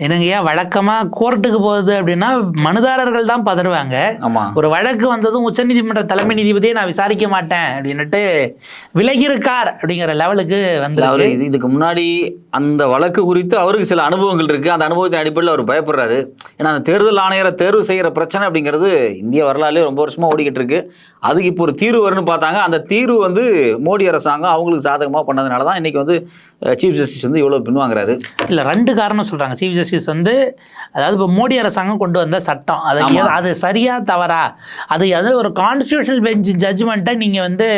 என்னங்கய்யா, வழக்கமா கோர்ட்டுக்கு போகுது அப்படின்னா மனுதாரர்கள் தான் பதறுவாங்க. ஒரு வழக்கு வந்ததும் உச்சநீதிமன்ற தலைமை நீதிபதியை நான் விசாரிக்க மாட்டேன் அப்படின்னுட்டு விலகியிருக்கார் அப்படிங்கிற லெவலுக்கு வந்து இதுக்கு முன்னாடி அந்த வழக்கு குறித்து அவருக்கு சில அனுபவங்கள் இருக்கு. அந்த அனுபவத்தின் அடிப்படையில் அவர் பயப்படுறாரு. ஏன்னா அந்த தேர்தல் ஆணையரை தேர்வு செய்யற பிரச்சனை அப்படிங்கிறது இந்திய வரலாறுலேயே ரொம்ப வருஷமா ஓடிக்கிட்டு இருக்கு. அதுக்கு இப்போ ஒரு தீர்வு வரும்னு பார்த்தாங்க. அந்த தீர்வு வந்து மோடி அரசாங்கம் அவங்களுக்கு சாதகமாக பண்ணதுனால தான் இன்னைக்கு வந்து சீஃப் ஜஸ்டிஸ் வந்து இவ்வளோ பின்வாங்குறாரு. இல்லை, 2 காரணம் சொல்கிறாங்க. சீஃப் ஜஸ்டிஸ் வந்து அதாவது இப்போ மோடி அரசாங்கம் கொண்டு வந்த சட்டம் அது சரியா தவறா, அது ஒரு கான்ஸ்டியூஷனல் பெஞ்ச் ஜட்ஜ்மெண்ட்டை நீங்கள் வந்து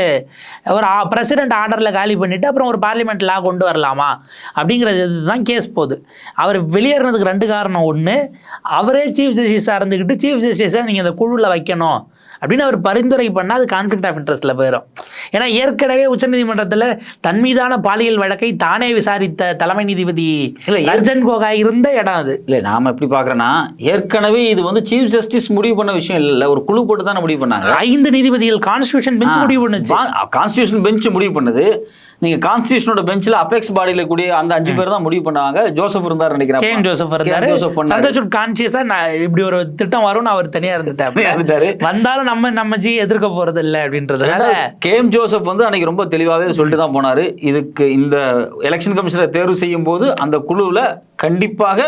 ஒரு பிரசிடென்ட் ஆர்டரில் காலி பண்ணிவிட்டு அப்புறம் ஒரு பார்லிமெண்ட் லா கொண்டு வரலாமா அப்படிங்கிறது தான் கேஸ் போகுது. அவர் வெளியேறினதுக்கு 2 காரணம். ஒன்று, அவரே சீஃப் ஜஸ்டிஸாக இருந்துக்கிட்டு சீஃப் ஜஸ்டிஸை நீங்கள் இந்த குழுவில் வைக்கணும் அப்படின்னு அவர் பரிந்துரை பண்ணால் அது கான்ஃப்ளிக்ட் ஆஃப் இன்ட்ரெஸ்ட்டில் போயிடும். ஏன்னா ஏற்கனவே உச்சநீதிமன்றத்தில் தன் மீதான பாலியல் வழக்கை தானே விசாரித்த தலைமை நீதிபதி ரஞ்சன் கோகாய் இருந்த இடம் அது. இல்லை, நாம் எப்படி பார்க்குறேன்னா, ஏற்கனவே இது வந்து சீஃப் ஜஸ்டிஸ் முடிவு பண்ண விஷயம் இல்லை, ஒரு குழு போட்டு தானே முடிவு பண்ணாங்க. 5 நீதிபதிகள் கான்ஸ்டியூஷன் பெஞ்ச் முடிவு பண்ணுச்சு. கான்ஸ்டியூஷன் பெஞ்ச் முடிவு பண்ணுது. நீங்க கான்ஸ்டியூஷனோட பெஞ்சில் அபெக்ஸ் பாடியில கூடிய அந்த 5 பேர் தான் முடிவு பண்ணாங்க. ஜோசப் இருந்தார் நினைக்கிறேன். கேஎம் ஜோசப் இருந்தாரு. சந்தோஷ் கான்சியஸா இப்படி ஒரு திட்டம் வரும்னு அவர் தனியா இருந்துட்டாரு. வந்தாலும் நம்ம எதிர்க்க போறது இல்லை அப்படின்றதுனால கேஎம் ஜோசப் வந்து அன்னைக்கு ரொம்ப தெளிவாகவே சொல்லிட்டு தான் போனாரு. இதுக்கு இந்த எலெக்ஷன் கமிஷனை தேர்வு செய்யும் போது அந்த குழுவில் கண்டிப்பாக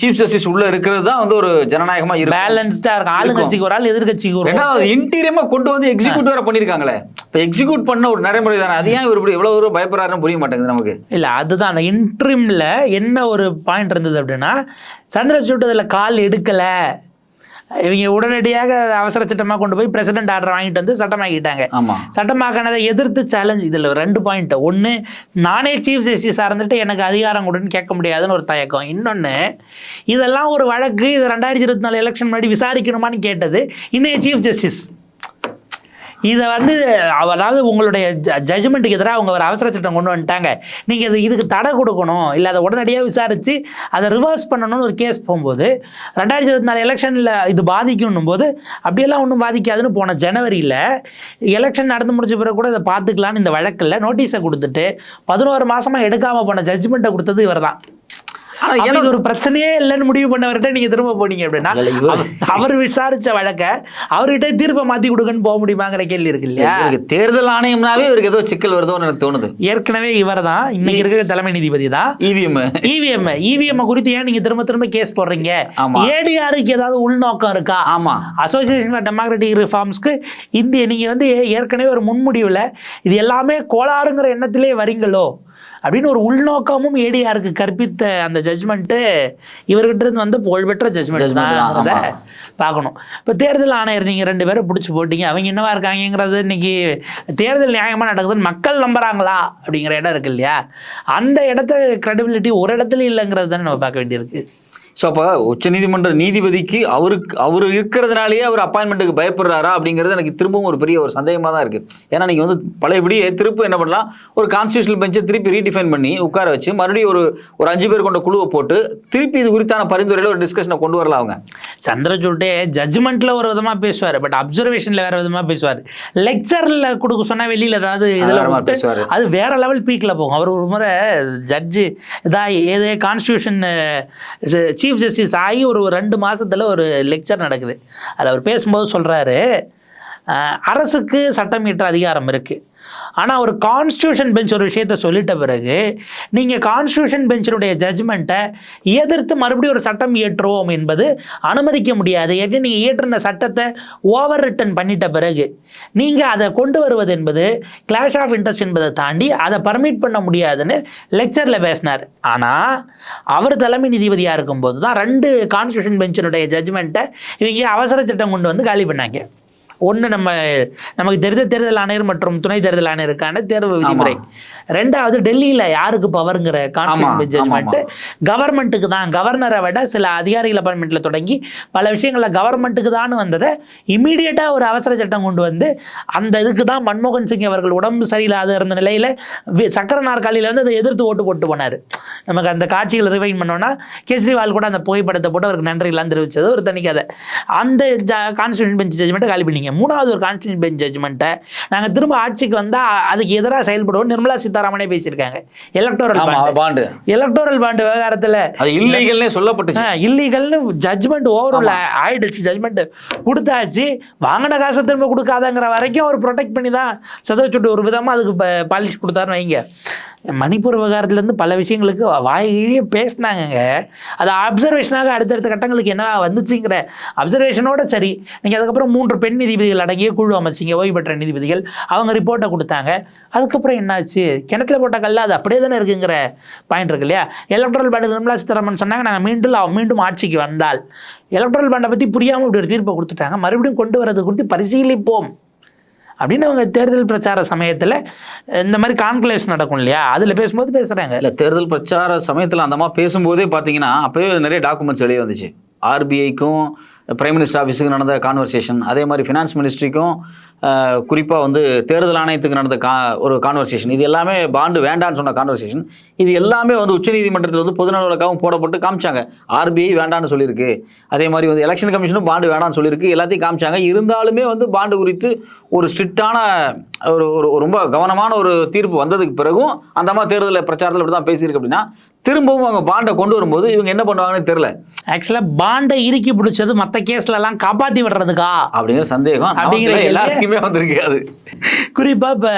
சீஃப் ஜஸ்டிஸ் உள்ள இருக்கிறது தான் வந்து ஒரு ஜனநாயகமா இருக்கு, பேலன்ஸ்டா இருக்கு. ஆளுங்கட்சிக்கு ஒரு ஆள், எதிர்கட்சிக்கு ஒரு ஆள். இன்டீரியமா கொண்டு வந்து எக்ஸிக்யூட் வேற பண்ணிருக்காங்களே. இப்ப எக்ஸிக்யூட் பண்ண ஒரு நடைமுறை தானே. அது ஏன் இவர் எவ்வளவு தூரம் பயப்படுறாருன்னு புரிய மாட்டேங்குது நமக்கு. இல்ல, அதுதான் அந்த இன்ட்ரிம்ல என்ன ஒரு பாயிண்ட் இருந்தது அப்படின்னா, சந்திரசூட் அதுல கால் எடுக்கல, இவங்க உடனடியாக அவசர சட்டமாக கொண்டு போய் பிரசிடென்ட் ஆர்டர் வாங்கிட்டு வந்து சட்டமாக்கிட்டாங்க. சட்டமாக்கினதை எதிர்த்து சேலஞ்ச். இதில் 2 பாயிண்ட். ஒன்று, நானே சீஃப் ஜஸ்டிஸாக இருந்துட்டு எனக்கு அதிகாரம் கொடுன்னு கேட்க முடியாதுன்னு ஒரு தயக்கம். இன்னொன்று, இதெல்லாம் ஒரு வழக்கு, இது 2024 எலெக்ஷன் முன்னாடி விசாரிக்கணுமான்னு கேட்டது இன்னைய சீஃப் ஜஸ்டிஸ். இதை வந்து அதாவது உங்களுடைய ஜட்ஜ்மெண்ட்டுக்கு எதிராக அவங்க ஒரு அவசர சட்டம் கொண்டு வந்துட்டாங்க, நீங்கள் இதுக்கு தடை கொடுக்கணும், இல்லை அதை உடனடியாக விசாரித்து அதை ரிவர்ஸ் பண்ணணும்னு ஒரு கேஸ் போகும்போது 2024 எலெக்ஷனில் இது பாதிக்கணும் போது அப்படியெல்லாம் ஒன்றும் பாதிக்காதுன்னு போன ஜனவரியில் எலெக்ஷன் நடந்து முடிஞ்ச பிறகு கூட இதை பார்த்துக்கலான்னு இந்த வழக்கில் நோட்டீஸை கொடுத்துட்டு 11 மாதமாக எடுக்காமல் போன ஜட்ஜ்மெண்ட்டை கொடுத்தது இவர் தான். எனக்கு ஒரு பிரச்சனையே இல்லைன்னு முடிவு பண்ணவர்கிட்ட நீங்க திரும்ப போனீங்க அப்படின்னா அவர் விசாரிச்ச வழக்க அவர்கிட்ட தீர்ப்பை மாத்தி கொடுக்கன்னு போக முடியுமாங்கிற கேள்வி இருக்கு இல்லையா. தேர்தல் ஆணையம்னாவே இவருக்கு ஏதோ சிக்கல் வருதோன்னு எனக்கு தோணுது. ஏற்கனவே இவர் தான் இன்னைக்கு இருக்கிற தலைமை நீதிபதி தான். இவிஎம் குறித்து ஏன் நீங்க திரும்ப திரும்ப கேஸ் போடுறீங்க? ஏடிஆருக்கு ஏதாவது உள்நோக்கம் இருக்கா? ஆமா, அசோசியேஷன் ஃபார் டெமோக்ராட்டிக் ரிஃபார்ம்ஸ்க்கு இந்திய நீங்க வந்து ஏற்கனவே ஒரு முன்முடிவுல இது எல்லாமே கோளாறுங்கிற எண்ணத்திலே வரீங்களோ அப்படின்னு ஒரு உள்நோக்கமும் ஏடிஆருக்கு கற்பித்த அந்த ஜட்ஜ்மெண்ட்டு இவர்கிட்ட இருந்து வந்து புகழ்பெற்ற ஜட்ஜ்மெண்ட் தான் பார்க்கணும். இப்போ தேர்தல் ஆணையர் நீங்கள் 2 பேரை பிடிச்சி போட்டீங்க, அவங்க என்னவா இருக்காங்கிறது இன்னைக்கு தேர்தல் நியாயமாக நடக்குதுன்னு மக்கள் நம்புறாங்களா அப்படிங்கிற இடம் இருக்கு இல்லையா. அந்த இடத்த கிரெடிபிலிட்டி ஒரு இடத்துல இல்லைங்கிறது தானே நம்ம பார்க்க வேண்டியிருக்கு. ஸோ அப்போ உச்சநீதிமன்ற நீதிபதிக்கு அவர் இருக்கிறதுனாலேயே அவர் அப்பாயின்மெண்ட்டுக்கு பயப்படுறாரா அப்படிங்கிறது எனக்கு திரும்பவும் ஒரு பெரிய ஒரு சந்தேகமாக தான் இருக்குது. ஏன்னா நீங்கள் வந்து பழையபடியே திரும்ப என்ன பண்ணலாம், ஒரு கான்ஸ்டியூஷனல் பெஞ்சை திருப்பி ரீடிஃபைன் பண்ணி உட்கார வச்சு மறுபடியும் ஒரு 5 பேர் கொண்ட குழுவை போட்டு திருப்பி இது குறித்தான பரிந்துரையில் ஒரு டிஸ்கஷனை கொண்டு வரலாம். அவங்க சந்திரசூட்டே ஜட்ஜ்மெண்ட்டில் ஒரு விதமாக பேசுவார், பட் அப்சர்வேஷனில் வேறு விதமாக பேசுவார். லெக்சரில் கொடுக்க சொன்னால் வெளியில் ஏதாவது இதில் பேசுவார், அது வேற லெவல் பீக்கில் போகும். அவர் ஒரு முறை ஜட்ஜு ஏதே கான்ஸ்டியூஷன் சீஃப் ஜஸ்டிஸ் ஆகி ஒரு 2 மாதத்தில் ஒரு லெக்சர் நடக்குது. அதில் அவர் பேசும்போது சொல்கிறாரு, அரசுக்கு சட்டம் இயற்ற அதிகாரம் இருக்குது, ஆனால் ஒரு கான்ஸ்டியூஷன் பெஞ்ச் ஒரு விஷயத்த சொல்லிட்ட பிறகு நீங்கள் கான்ஸ்டியூஷன் பெஞ்சினுடைய ஜட்ஜ்மெண்ட்டை எதிர்த்து மறுபடியும் ஒரு சட்டம் இயற்றுவோம் என்பது அனுமதிக்க முடியாது. ஏற்கனவே நீங்கள் இயற்றின சட்டத்தை ஓவர் ரிட்டன் பண்ணிட்ட பிறகு நீங்கள் அதை கொண்டு வருவது என்பது கிளாஷ் ஆஃப் இன்ட்ரெஸ்ட் என்பதை தாண்டி அதை பர்மிட் பண்ண முடியாதுன்னு லெக்சரில் பேசினார். ஆனால் அவர் தலைமை நீதிபதியாக இருக்கும்போது தான் 2 கான்ஸ்டியூஷன் பெஞ்சினுடைய ஜட்ஜ்மெண்ட்டை இவங்க அவசர சட்டம் கொண்டு வந்து காலி பண்ணாங்க. ஒன்று, நமக்கு தெரிந்த தேர்தல் ஆணையர் மற்றும் துணை தேர்தல் ஆணையருக்கான தேர்வு விதிமுறை. 2வது, டெல்லியில் யாருக்கு பவருங்கிற கான்ஸ்டியூஷன் ஜட்ஜ்மெண்ட்டு கவர்மெண்ட்டுக்கு தான், கவர்னரை விட சில அதிகாரிகள் அப்பாயின்மெண்ட்டில் தொடங்கி பல விஷயங்களில் கவர்மெண்ட்டுக்கு தான் வந்ததை இமீடியட்டாக ஒரு அவசர சட்டம் கொண்டு வந்து அந்த இதுக்கு தான் மன்மோகன் சிங் அவர்கள் உடம்பு சரியில்லாத இருந்த நிலையில் சக்கர நாற்காலியில் வந்து அதை எதிர்த்து ஓட்டு போட்டு போனார். நமக்கு அந்த காட்சிகள் ரிவைன் பண்ணோன்னா கேஜ்ரிவால் கூட அந்த புகைப்படத்தை போட்டு அவருக்கு நன்றி இல்லாமல் தெரிவித்தது ஒரு தனி கதை. அந்த கான்ஸ்டியூஷன் பெஞ்ச் ஜட்ஜ்மெண்ட்டை காலி பண்ணிங்க. வைங்க, 3வது ஒரு கான்ஸ்டிடியூஷன் பெஞ்ச் ஜட்ஜ்மெண்ட்டை நாங்கள் திரும்ப ஆட்சிக்கு வந்தால் அதுக்கு எதிராக செயல்படுவோம் நிர்மலா சீதாராமனே பேசியிருக்காங்க. எலக்டோரல் பாண்டு விவகாரத்தில் அது இல்லீகல்னே சொல்லப்பட்டுச்சு. இல்லீகல்னு ஜட்ஜ்மெண்ட் ஓவரால் ஆயிடுச்சு, ஜட்ஜ்மெண்ட் கொடுத்தாச்சு. வாங்கின காசை திரும்ப கொடுக்காதங்கிற வரைக்கும் அவர் ப்ரொடெக்ட் பண்ணி தான் சதவச்சுட்டு ஒரு விதமாக அதுக்கு பாலிஷ் கொடுத்தாருன்னு வைங்க. மணிப்பூர் விவகாரத்துலேருந்து பல விஷயங்களுக்கு வாயிலேயே பேசினாங்க. அது அப்சர்வேஷனாக அடுத்தடுத்த கட்டங்களுக்கு என்ன வந்துச்சுங்கிற அப்சர்வேஷனோட சரி. நீங்கள் அதுக்கப்புறம் 3 பெண் நீதிபதிகள் அடங்கிய குழு அமைச்சிங்க, ஓய்வு பெற்ற நீதிபதிகள். அவங்க ரிப்போர்ட்டை கொடுத்தாங்க. அதுக்கப்புறம் என்னாச்சு? கிணத்துல போட்ட கல்ல அது அப்படியே தானே இருக்குங்கிற பாயிண்ட் இருக்கு இல்லையா? எலக்ட்ரல் பாண்டு நிர்மலா சீதாராமன் சொன்னாங்க, நாங்கள் மீண்டும் ஆட்சிக்கு வந்தால் எலக்ட்ரல் பாண்டை பற்றி புரியாமல் இப்படி ஒரு தீர்ப்பை கொடுத்துட்டாங்க, மறுபடியும் கொண்டு வரது குறித்து பரிசீலிப்போம் அப்படின்னு அவங்க தேர்தல் பிரச்சார சமயத்தில் இந்த மாதிரி கான்க்ளேவ்ஸ் நடக்கும் இல்லையா, அதில் பேசும்போது பேசுகிறாங்க. இல்லை, தேர்தல் பிரச்சார சமயத்தில் அந்த மாதிரி பேசும்போதே பார்த்தீங்கன்னா அப்போவே நிறைய டாக்குமெண்ட்ஸ் வெளியே வந்துச்சு. ஆர்பிஐக்கும் பிரைம் மினிஸ்டர் ஆஃபீஸுக்கு நடந்த கான்வர்சேஷன், அதே மாதிரி ஃபினான்ஸ் மினிஸ்ட்ரிக்கும் குறிப்பாக வந்து தேர்தல் ஆணையத்துக்கு நடந்த ஒரு கான்வர்சேஷன், இது எல்லாமே பாண்டு வேண்டான்னு சொன்ன கான்வர்சேஷன். இது எல்லாமே வந்து உச்சநீதிமன்றத்தில் வந்து பொதுநல வழக்காகவும் போடப்பட்டு காமிச்சாங்க. ஆர்பிஐ வேண்டான்னு சொல்லியிருக்கு, அதே மாதிரி வந்து எலெக்ஷன் கமிஷனும் பாண்டு வேண்டான்னு சொல்லியிருக்கு, எல்லாத்தையும் காமிச்சாங்க. இருந்தாலுமே வந்து பாண்டு குறித்து ஒரு ஸ்ட்ரிக்டான ஒரு ரொம்ப கவனமான ஒரு தீர்ப்பு வந்ததுக்கு பிறகும் அந்த மாதிரி தேர்தல் பிரச்சாரத்தில் இப்படி தான் பேசியிருக்கு. அப்படின்னா திரும்பவும் அவங்க பாண்டை கொண்டு வரும்போது இவங்க என்ன பண்ணுவாங்கன்னு தெரியல. ஆக்சுவலாக பாண்டை இறுக்கி பிடிச்சது மற்ற கேஸ்ல எல்லாம் காப்பாற்றி விடுறதுக்கா அப்படிங்கிற சந்தேகம் அப்படிங்கிற எல்லாருக்குமே வந்திருக்கு. அது குறிப்பாக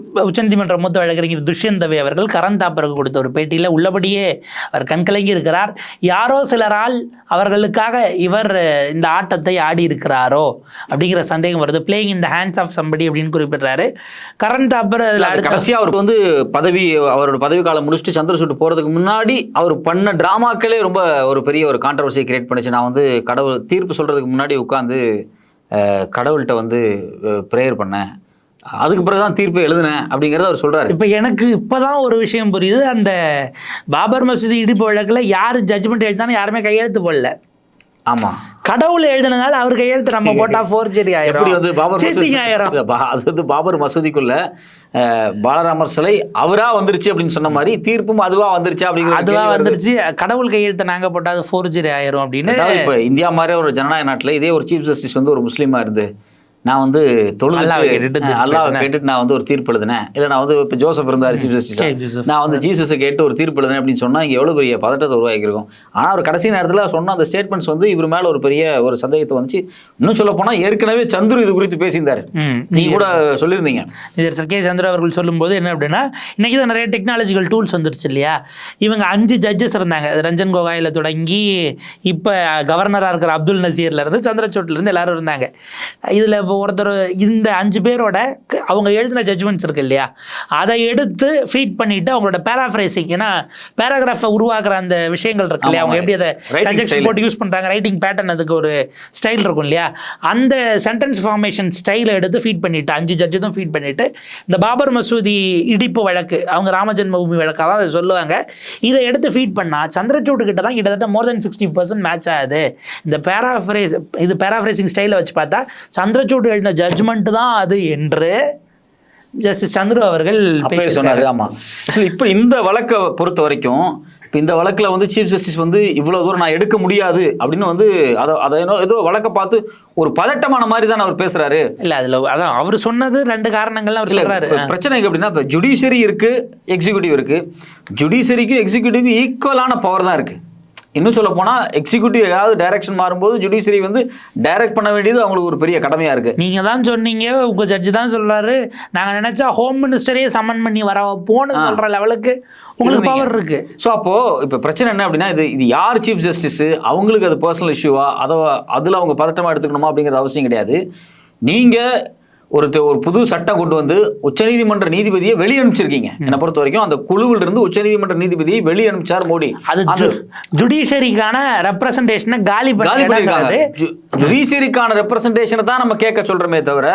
இப்போ உச்சநீதிமன்ற மூத்த வழக்கறிஞர் துஷ்யந்த் தவே அவர்கள் கரண் தாப்பருக்கு கொடுத்த ஒரு பேட்டியில் உள்ளபடியே அவர் கண்கலங்கி இருக்கிறார். யாரோ சிலரால் அவர்களுக்காக இவர் இந்த ஆட்டத்தை ஆடி இருக்கிறாரோ அப்படிங்கிற சந்தேகம் வருது. Playing in the hands of somebody அப்படின்னு குறிப்பிட்டாரு கரண் தாப்பர். கடைசியாக அவருக்கு வந்து அவரோட பதவி காலம் முடிச்சுட்டு சந்திரசூட் போகிறதுக்கு முன்னாடி அவர் பண்ண டிராமாக்களே ரொம்ப ஒரு பெரிய ஒரு கான்ட்ரவர்சியை கிரியேட் பண்ணிச்சு. நான் வந்து தீர்ப்பு சொல்கிறதுக்கு முன்னாடி உட்காந்து கடவுள்கிட்ட வந்து ப்ரேயர் பண்ணேன், அதுக்கு பிறகுதான் தீர்ப்பு எழுதுனேன் அப்படிங்கிறத அவர் சொல்றாரு. இப்போ எனக்கு இப்போதான் ஒரு விஷயம் புரியுது. அந்த பாபர் மசூதி இடிப்பு வழக்கில் யார் ஜட்ஜ்மெண்ட் எழுதினாலும் யாருமே கையெழுத்து போடல. ஆமா, கடவுள் எழுதினதால அவர் கையெழுத்து நம்ம போட்டா ஃபோர்ஜரி ஆயிரும். எப்படி வந்து அது வந்து பாபர் மசூதிக்குள்ள பாலராமர் சிலை அவரா வந்துருச்சு அப்படின்னு சொன்ன மாதிரி தீர்ப்பும் அதுவா வந்துருச்சு அப்படிங்கிற அதுவா வந்துருச்சு. கடவுள் கையெழுத்தை நாங்க போட்டா அது ஃபோர்ஜரி ஆயிரும் அப்படின்னு. இப்ப இந்தியா மாதிரி ஒரு ஜனநாயக நாட்டுல இதே ஒரு சீஃப் ஜஸ்டிஸ் வந்து ஒரு முஸ்லீமா இருந்து நான் வந்து அல்லாஹ் கேட்டுட்டு நான் வந்து ஒரு தீர்ப்பு எழுதினேன், இல்லை நான் வந்து இப்போ ஜோசப் இருந்தார் சீஃப் ஜஸ்டிஸ், நான் வந்து ஜீசஸை கேட்டு ஒரு தீர்ப்பு எழுதினேன் அப்படின்னு சொன்னால் இங்கே எவ்வளோ பெரிய பதட்டத்தை உருவாக்கியிருக்கும். ஆனால் ஒரு கடைசி நேரத்தில் சொன்ன அந்த ஸ்டேட்மெண்ட்ஸ் வந்து இவர் மேலே ஒரு பெரிய ஒரு சந்தேகத்தை வந்துச்சு. இன்னும் சொல்ல போனால் ஏற்கனவே சந்துரு இது குறித்து பேசியிருந்தார், நீங்கள் கூட சொல்லியிருந்தீங்க. இது கே சந்துரு அவர்கள் சொல்லும்போது என்ன அப்படின்னா, இன்னைக்கு தான் நிறைய டெக்னாலஜிக்கல் டூல்ஸ் வந்துருச்சு இல்லையா. இவங்க 5 ஜட்ஜஸ் இருந்தாங்க, ரஞ்சன் கோகாயில் தொடங்கி இப்போ கவர்னராக இருக்கிற அப்துல் நசீர்லேருந்து சந்திரசூட்லேருந்து எல்லாரும் இருந்தாங்க. இதில் ஒருத்தர் இந்த 5 பேரோட அவங்க எழுதின ஜட்ஜ்மெண்ட்ஸ் இருக்கு இல்லையா, அதை எடுத்து ஃபீட் பண்ணிட்டு அவங்களோட பேராஃப்ரைசிங், ஏன்னா பேராகிராஃபை உருவாக்குற அந்த விஷயங்கள் இருக்கு இல்லையா, அவங்க எப்படி அதை கன்ஜெக்ஷன் போட்டு யூஸ் பண்ணுறாங்க, ரைட்டிங் பேட்டர்ன், அதுக்கு ஒரு ஸ்டைல் இருக்கும் இல்லையா, அந்த சென்டென்ஸ் ஃபார்மேஷன் ஸ்டைலை எடுத்து ஃபீட் பண்ணிட்டு 5 ஜட்ஜும் ஃபீட் பண்ணிட்டு இந்த பாபர் மசூதி இடிப்பு வழக்கு, அவங்க ராம ஜென்மபூமி வழக்காக தான் அதை சொல்லுவாங்க, இதை எடுத்து ஃபீட் பண்ணால் சந்திரசூட் கிட்ட தான் கிட்டத்தட்ட more than 60% மேட்ச் ஆகுது. இந்த பேராஃப்ரைசிங் ஸ்டைலை வச்சு பார்த்தா சந்திரசூட் எழுதின ஜட்ஜ்மெண்ட் தான் அது என்று ஜஸ்டிஸ் சந்துரு அவர்கள் சொன்னாரு. ஆமா, இப்போ இந்த வழக்கை பொறுத்த வரைக்கும் இப்போ இந்த வழக்கில் வந்து சீஃப் ஜஸ்டிஸ் வந்து இவ்வளோ தூரம் நான் எடுக்க முடியாது அப்படின்னு வந்து அதை ஏதோ வழக்கை பார்த்து ஒரு பதட்டமான மாதிரி தான் அவர் பேசுறாரு. இல்லை அதில் அதான் அவர் சொன்னது 2 காரணங்கள்லாம் அவர் சொல்றாரு. பிரச்சனை அப்படின்னா இப்போ ஜுடிஷியரி இருக்கு, எக்ஸிக்யூட்டிவ் இருக்கு. ஜுடிஷியரிக்கும் எக்ஸிக்யூட்டிவ்க்கும் ஈக்குவலான பவர் தான் இருக்கு. இன்னும் சொல்ல போனால் எக்ஸிக்யூட்டிவ் ஏதாவது டைரக்ஷன் மாறும்போது ஜுடிஷியரி வந்து டைரக்ட் பண்ண வேண்டியது அவங்களுக்கு ஒரு பெரிய கடமையாக இருக்குது. நீங்கள் தான் சொன்னீங்க, உங்கள் ஜட்ஜு தான் சொல்கிறாரு, நாங்கள் நினச்சா ஹோம் மினிஸ்டரே சம்மன் பண்ணி வர போன்னு சொல்கிற லெவலுக்கு உங்களுக்கு பவர் இருக்குது. ஸோ அப்போது இப்போ பிரச்சனை என்ன அப்படின்னா, இது யார் சீஃப் ஜஸ்டிஸு, அவங்களுக்கு அது பர்சனல் இஷ்யூவா, அதில் அவங்க பதட்டமாக எடுத்துக்கணுமா அப்படிங்கிறது அவசியம் கிடையாது. நீங்கள் ஒரு புது சட்டம் கொண்டு வந்து உச்சநீதிமன்ற நீதிபதியை வெளியே அனுப்பிச்சிருக்கீங்க. என்னை பொறுத்த வரைக்கும் அந்த குழுவில் இருந்து உச்சநீதிமன்ற நீதிபதியை வெளியே அனுப்பிச்சார் மோடி. அது ஜுடிஷியரிக்கான ரெப்ரசன்டேஷனை காலி பண்ணிருக்காங்க. ஜுடிஷியரிக்கான ரெப்ரசன்டேஷனை தான் நம்ம கேட்க சொல்றோமே தவிர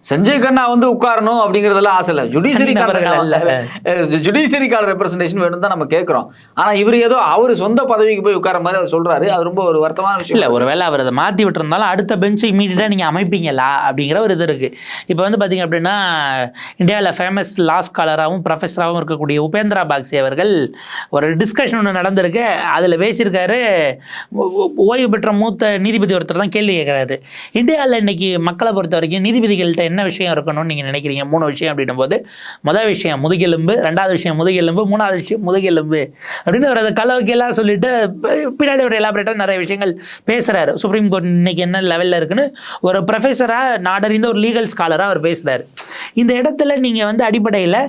சஞ்சய் கண்ணா வந்து உட்காரணும் அப்படிங்கறதெல்லாம் ஆசை இல்லை. ஜுடிஷியரிக்கான ரெப்ரசன்டேஷன் வேணும் தான் நம்ம கேட்கிறோம். ஆனா இவர் ஏதோ அவரு சொந்த பதவிக்கு போய் உட்கார மாதிரி அவர் சொல்றாரு. அது ரொம்ப ஒரு வருத்தமான விஷயம். இல்ல, ஒருவேளை அவர் அதை மாத்தி விட்டுருந்தாலும் அடுத்த பெஞ்ச் இமீடியட்டா நீங்க அமைப்பீங்களா அப்படிங்கிற ஒரு இது இருக்கு. இப்போ வந்து பாத்தீங்க அப்படின்னா இந்தியாவில் ஃபேமஸ் லா ஸ்காலராகவும் ப்ரொஃபஸராகவும் இருக்கக்கூடிய உபேந்திரா பாக்சி அவர்கள் ஒரு டிஸ்கஷன் ஒன்று நடந்திருக்கு. அதில் பேசியிருக்காரு. ஓய்வு பெற்ற மூத்த நீதிபதி ஒருத்தர் தான் கேள்வி கேட்குறாரு, இந்தியாவில் இன்னைக்கு மக்களை பொறுத்த வரைக்கும் நீதிபதிகள்கிட்ட என்ன விஷயம் இருக்கணும்னு நீங்கள் நினைக்கிறீங்க? 3 விஷயம் அப்படின்னும் போது முதல் விஷயம் முதுகெலும்பு, 2வது விஷயம் முதுகெலும்பு, 3வது விஷயம் முதுகெலும்பு அப்படின்னு ஒரு கலவைக்கெல்லாம் சொல்லிட்டு பின்னாடி ஒரு எலாபரேட்டாக நிறைய விஷயங்கள் பேசுகிறாரு. சுப்ரீம் கோர்ட் இன்னைக்கு என்ன லெவலில் இருக்குன்னு ஒரு ப்ரொஃபஸராக நாடறிந்த ஒரு லீகல் ஸ்காலராக அவர் பேசுகிறாரு. இந்த இடத்துல நீங்கள் வந்து அடிப்படையில்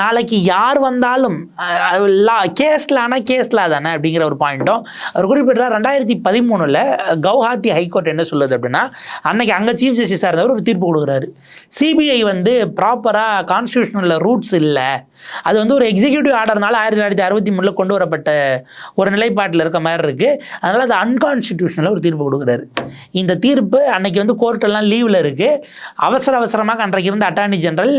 நாளைக்கு யார் வந்தாலும் கேஸில் ஆனால் கேஸில் தானே அப்படிங்கிற ஒரு பாயிண்ட்டும் அவர் குறிப்பிட்டார். 2013 கவுஹாத்தி ஹைகோர்ட் என்ன சொல்லுது அப்படின்னா, அன்னைக்கு அங்கே சீஃப் ஜஸ்டிஸாக இருந்தவர் ஒரு தீர்ப்பு கொடுக்குறாரு. சிபிஐ வந்து ப்ராப்பராக கான்ஸ்டியூஷனல் ரூட்ஸ் இல்லை, அது வந்து ஒரு எக்ஸிக்யூட்டிவ் ஆர்டர்னால 1963 கொண்டு வரப்பட்ட ஒரு நிலைப்பாட்டில் இருக்க மாதிரி இருக்குது, அதனால் அது அன்கான்ஸ்டிடியூஷனலாக ஒரு தீர்ப்பு கொடுக்குறாரு. இந்த தீர்ப்பு அன்னைக்கு வந்து கோர்ட்டெல்லாம் லீவில் இருக்குது. அவசரமாக அன்றைக்கு இருந்த அட்டார்னி ஜெனரல்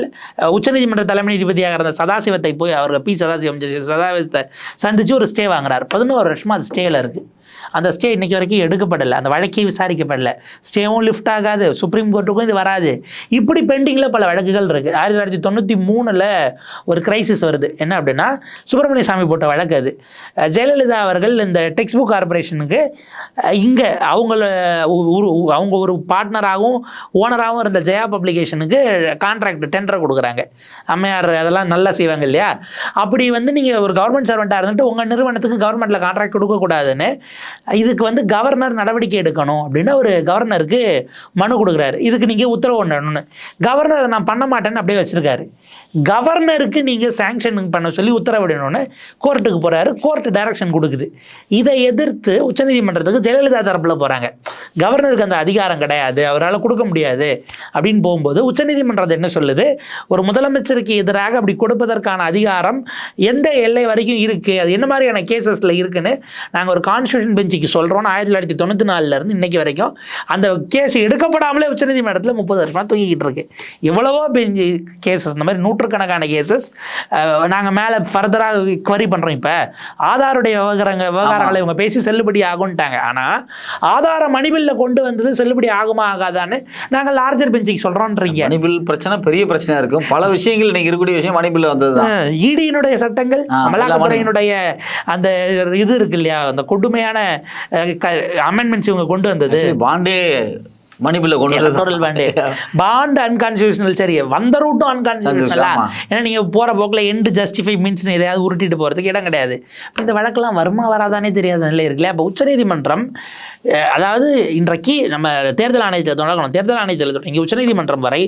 உச்சநீதிமன்ற தலைமை நீதிபதியாக இருந்த சதாசிவத்தை போய் அவர் பி சதாசிவம் சதாசிவத்தை சந்தித்து ஒரு ஸ்டே வாங்குறாரு. 11 வருஷமாக அது ஸ்டேயில் இருக்குது. அந்த ஸ்டே இன்னைக்கு வரைக்கும் எடுக்கப்படலை, அந்த வழக்கே விசாரிக்கப்படலை, ஸ்டேவும் லிஃப்ட் ஆகாது, சுப்ரீம் கோர்ட்டுக்கும் இது வராது. இப்படி பெண்டிங்கில் பல வழக்குகள் இருக்குது. 1993 ஒரு கிரைசிஸ் வருது. என்ன அப்படின்னா, சுப்பிரமணிய சாமி போட்ட வழக்கு அது. ஜெயலலிதா அவர்கள் இந்த டெக்ஸ்ட் புக் கார்பரேஷனுக்கு இங்கே அவங்க ஒரு பார்ட்னராகவும் ஓனராகவும் இருந்த ஜெயா பப்ளிகேஷனுக்கு கான்ட்ராக்ட் டெண்டர் கொடுக்குறாங்க. அம்மையார் அதெல்லாம் நல்லா செய்வாங்க இல்லையா? அப்படி வந்து நீங்கள் ஒரு கவர்மெண்ட் சர்வெண்ட்டாக இருந்துட்டு உங்கள் நிறுவனத்துக்கு கவர்மெண்ட்டில் கான்ட்ராக்ட் கொடுக்கக்கூடாதுன்னு இதுக்கு வந்து கவர்னர் நடவடிக்கை எடுக்கணும் அப்படின்னு ஒரு கவர்னருக்கு மனு கொடுக்குறாரு. இதுக்கு நீங்கள் உத்தரவு பண்ணணும்னு. கவர்னர் நான் பண்ண மாட்டேன்னு அப்படியே வச்சிருக்காரு. கவர்னருக்கு நீங்கள் சாங்ஷன் பண்ண சொல்லி உத்தரவிடணும்னு கோர்ட்டுக்கு போகிறாரு. கோர்ட்டு டைரக்ஷன் கொடுக்குது. இதை எதிர்த்து உச்சநீதிமன்றத்துக்கு ஜெயலலிதா தரப்பில் போகிறாங்க. கவர்னருக்கு அந்த அதிகாரம் கிடையாது, அவரால் கொடுக்க முடியாது அப்படின்னு போகும்போது உச்சநீதிமன்றம் என்ன சொல்லுது, ஒரு முதலமைச்சருக்கு எதிராக அப்படி கொடுப்பதற்கான அதிகாரம் எந்த எல்லை வரைக்கும் இருக்குது, அது என்ன மாதிரியான கேசஸில் இருக்குன்னு நாங்கள் ஒரு கான்ஸ்டியூஷன் பெஞ்சுக்கு சொல்கிறோன்னு 1994 இன்னைக்கு வரைக்கும் அந்த கேஸ் எடுக்கப்படாமலே உச்சநீதிமன்றத்தில் 30 வருஷமாக தூங்கிக்கிட்டு இருக்கு. எவ்வளவோ பெஞ்சு கேசஸ், இந்த மாதிரி நூற்றுக்கணக்கான கேசஸ் நாங்கள் மேலே ஃபர்தராக குவரி பண்ணுறோம். இப்போ ஆதாருடைய விவகாரங்களை இவங்க பேசி செல்லுபடி ஆகும்ட்டாங்க. ஆனால் ஆதார மணிபில்ல கொண்டு வந்தது செல்லுபடி ஆகுமா ஆகாதான்னு நாங்கள் லார்ஜர் பெஞ்சுக்கு சொல்கிறோன்றீங்க. மணிபில் பிரச்சனை பெரிய பிரச்சனையாக இருக்கும். பல விஷயங்கள் இன்னைக்கு இருக்கக்கூடிய விஷயம் மணிபில்ல வந்தது. இடியினுடைய சட்டங்கள், அமலாக்கத்துறையினுடைய அந்த இது இருக்கு இல்லையா, அந்த கொடுமையான அமெண்ட்மெண்ட்ஸ் இவங்க கொண்டு வந்தது. பாண்டே மணிபில்ல கொண்டு வந்தது. Bond unconstitutional. சரி, வந்த ரூட்டும் அன்கான்ஸ்டிடியூஷனலா? ஏன்னா நீங்க போற போக்குல எண்ட் ஜஸ்டிஃபை மீன்ஸ் எதையாவது உருட்டிட்டு போறதுக்கு இடம் கிடையாது. இந்த வழக்கெல்லாம் வருமா வராதானே தெரியாத நிலை இருக்குல்ல. அப்போ உச்சநீதிமன்றம், அதாவது இன்றைக்கு நம்ம தேர்தல் ஆணையத்தில் தொடங்கணும். தேர்தல் ஆணையத்தில் இங்கே உச்சநீதிமன்றம் வரை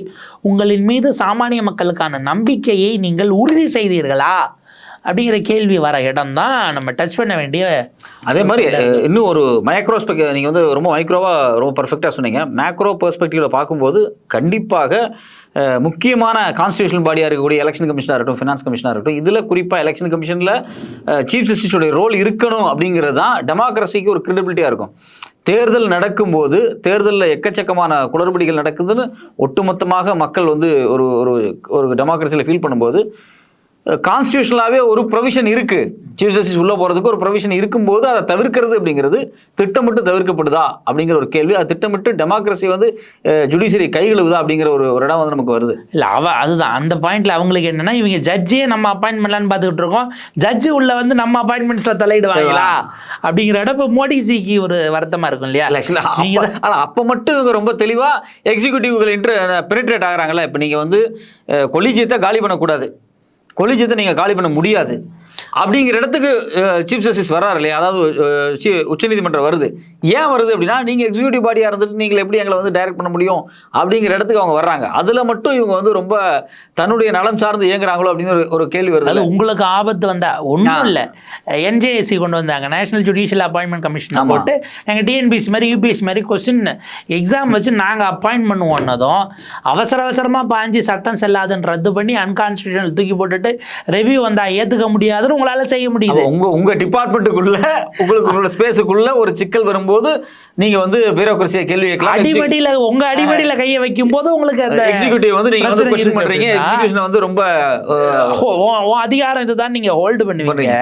உங்களின் மீது சாமானிய மக்களுக்கான நம்பிக்கையை நீங்கள் உறுதி செய்தீர்களா அப்படிங்கிற கேள்வி வர இடம் தான் நம்ம டச் பண்ண வேண்டிய. அதே மாதிரி இன்னும் ஒரு மைக்ரோ நீங்கள் வந்து ரொம்ப மைக்ரோவாக ரொம்ப பர்ஃபெக்டாக சொன்னீங்க. மேக்ரோ பெர்ஸ்பெக்டிவில் பார்க்கும்போது கண்டிப்பாக முக்கியமான கான்ஸ்டியூஷனல் பாடியாக இருக்கக்கூடிய எலெக்ஷன் கமிஷனாக இருக்கட்டும், ஃபினான்ஸ் கமிஷனாக இருக்கட்டும், இதில் குறிப்பாக எலெக்ஷன் கமிஷனில் சீஃப் ஜஸ்டிஸோடைய ரோல் இருக்கணும் அப்படிங்கிறது தான் டெமோக்ரஸிக்கு ஒரு கிரெடிபிலிட்டியாக இருக்கும். தேர்தல் நடக்கும்போது தேர்தலில் எக்கச்சக்கமான குளறுபடிகள் நடக்குதுன்னு ஒட்டுமொத்தமாக மக்கள் வந்து ஒரு ஒரு டெமோக்ரஸியில் ஃபீல் பண்ணும்போது கான்ஸ்டியூஷனலாகவே ஒரு ப்ரொவிஷன் இருக்குது. சீஃப் ஜஸ்டிஸ் உள்ளே போகிறதுக்கு ஒரு ப்ரொவிஷன் இருக்கும்போது அதை தவிர்க்கிறது அப்படிங்கிறது திட்டமிட்டு தவிர்க்கப்படுதா அப்படிங்கிற ஒரு கேள்வி. அது திட்டமிட்டு டெமோக்ரஸி வந்து ஜுடிஷியரி கைகளுதா அப்படிங்கிற ஒரு இடம் வந்து நமக்கு வருது. இல்லை, அதுதான் அந்த பாயிண்ட்ல அவங்களுக்கு என்னன்னா, இவங்க ஜட்ஜே நம்ம அப்பாயின்ட் பண்ணலான்னு பார்த்துக்கிட்டு இருக்கோம், ஜட்ஜு உள்ள வந்து நம்ம அப்பாயின்மெண்ட்ஸில் தலையிடுவாங்களா அப்படிங்கிற இடம் இப்போ மோடிஜிக்கு ஒரு வருத்தமாக இருக்கும் இல்லையா? ஆனால் அப்போ மட்டும் இவங்க ரொம்ப தெளிவாக எக்ஸிக்யூட்டிவ்கள் பெனிட்ரேட் ஆகிறாங்களா. இப்போ நீங்கள் வந்து கொலிஜியத்தை காலி பண்ணக்கூடாது, கொலிஜியத்தை நீங்கள் காலி பண்ண முடியாது அப்படிங்கிற இடத்துக்கு சீஃப் ஜஸ்டிஸ் வர்றாரு இல்லையா? அதாவது உச்சநீதிமன்றம் வருது. ஏன் வருது அப்படின்னா, நீங்கள் எக்ஸிக்யூட்டிவ் பாடியாக இருந்துட்டு நீங்கள் எப்படி எங்களை வந்து டைரக்ட் பண்ண முடியும் அப்படிங்கிற இடத்துக்கு அவங்க வர்றாங்க. அதில் மட்டும் இவங்க வந்து ரொம்ப தன்னுடைய நலம் சார்ந்து இயங்குறாங்களோ அப்படின்னு ஒரு கேள்வி வருது. அது உங்களுக்கு ஆபத்து வந்தா ஒன்றும் இல்லை. NJSC கொண்டு வந்தாங்க, நேஷனல் ஜுடிஷியல் அப்பாயின்மெண்ட் கமிஷன் போட்டு எங்கள் TNPSC மாதிரி UPSC மாதிரி கொஸ்டின் எக்ஸாம் வச்சு நாங்கள் அப்பாயின்ட் பண்ணுவோன்னதும் அவசரமாக பாஞ்சு சட்டம் செல்லாதுன்னு ரத்து பண்ணி அன்கான்ஸ்டியூஷனல் தூக்கி போட்டுட்டு ரெவ்யூ வந்தால் ஏற்றுக்க முடியாது, நடக்குதுன்னு உங்களால செய்ய முடியுது. உங்க டிபார்ட்மெண்ட்டுக்குள்ள உங்களோட ஸ்பேஸுக்குள்ள ஒரு சிக்கல் வரும்போது நீங்க வந்து பியூரோக்ரஸியை கேள்வி கேட்கலாம். அடிமடியில உங்க அடிமடியில கையை வைக்கும் போது உங்களுக்கு அந்த எக்ஸிக்யூட்டிவ் வந்து நீங்க வந்து क्वेश्चन பண்றீங்க, எக்ஸிகியூஷன் வந்து ரொம்ப அதிகாரம் இதுதான் நீங்க ஹோல்ட் பண்ணுவீங்க.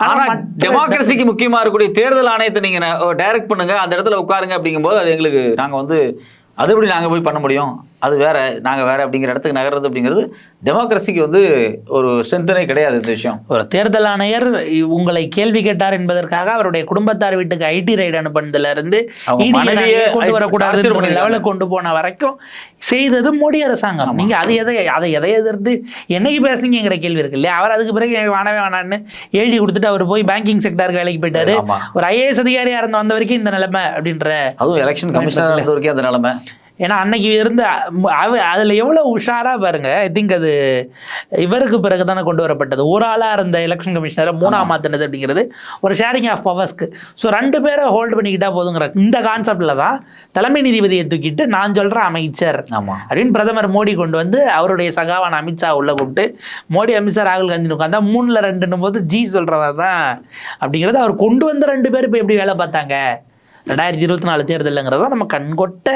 ஆனா டெமோக்ரஸிக்கு முக்கியமா இருக்கக்கூடிய தேர்தல் ஆணையத்தை நீங்க டைரக்ட் பண்ணுங்க, அந்த இடத்துல உட்காருங்க அப்படிங்கும்போது அது எங்களுக்கு நாங்க வந்து அது எப்படி நாங்கள் போய் பண்ண முடியும், அது வேற நாங்கள் வேற அப்படிங்கிற இடத்துக்கு நகர்றது அப்படிங்கிறது டெமோக்ரஸிக்கு வந்து ஒரு ஸ்ட்ரென்த்தனே கிடையாது. இந்த விஷயம் ஒரு தேர்தல் ஆணையர் உங்களை கேள்வி கேட்டார் என்பதற்காக அவருடைய குடும்பத்தார் வீட்டுக்கு ஐடி ரைடு அனுப்புனதுல இருந்து கொண்டு வரக்கூடாது லெவலில் கொண்டு போன வரைக்கும் செய்தது மோடி அரசாங்கம். நீங்க அதை எதை எதிர்த்து என்னைக்கு பேசுனீங்கிற கேள்வி இருக்கு இல்லையா? அவர் அதுக்கு பிறகு வேணவே வேணான்னு எழுதி கொடுத்துட்டு அவர் போய் பேங்கிங் செக்டருக்கு வேலைக்கு போயிட்டாரு. ஒரு ஐஏஎஸ் அதிகாரியா இருந்த வந்த வரைக்கும் இந்த நிலைமை அப்படின்ற, அதுவும் எலெக்ஷன் கமிஷனர் இருந்த வரைக்கும் அந்த நிலைமை. ஏன்னா அன்னைக்கு இருந்து அதில் எவ்வளோ உஷாராக பாருங்க. ஐ திங்க் அது இவருக்கு பிறகு தானே கொண்டு வரப்பட்டது. ஒரு ஆளாக இருந்த எலெக்ஷன் கமிஷனரை 3ஆ மாற்றினது அப்படிங்கிறது ஒரு ஷேரிங் ஆஃப் பவர்ஸ்க்கு. ஸோ 2 பேரை ஹோல்டு பண்ணிக்கிட்டா போதுங்கிற இந்த கான்செப்டில் தான் தலைமை நீதிபதியை தூக்கிட்டு நான் சொல்கிறேன் அமைச்சர் அப்படின்னு பிரதமர் மோடி கொண்டு வந்து அவருடைய சகாவான அமித்ஷா உள்ள கூப்பிட்டு மோடி அமித்ஷா ராகுல் காந்தி உட்காந்தா 3ல் 2ன்னும் போது ஜி சொல்கிறவர் தான் அப்படிங்கிறது அவர் கொண்டு வந்த 2 பேர் இப்போ எப்படி வேலை பார்த்தாங்க 2024 தேர்தலுங்கிறத நம்ம கண்கொட்ட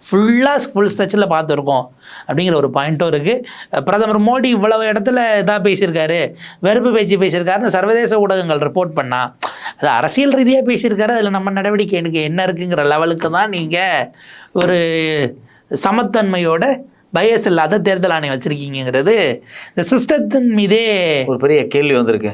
ஃபுல் ஸ்ட்ரெச்சில் பார்த்துருக்கோம் அப்படிங்கிற ஒரு பாயிண்ட்டும் இருக்குது. பிரதமர் மோடி இவ்வளவு இடத்துல இதாக பேசியிருக்காரு, வெறுப்பு பேச்சு பேசியிருக்காருன்னு சர்வதேச ஊடகங்கள் ரிப்போர்ட் பண்ணால் அது அரசியல் ரீதியாக பேசியிருக்காரு, அதில் நம்ம நடவடிக்கை எனக்கு என்ன இருக்குங்கிற லெவலுக்கு தான் நீங்கள் ஒரு சமத்தன்மையோட பயஸ் இல்லாத தேர்தல் ஆணையம் வச்சுருக்கீங்கிறது இந்த சிஸ்டத்தின் மீதே ஒரு பெரிய கேள்வி வந்திருக்கு.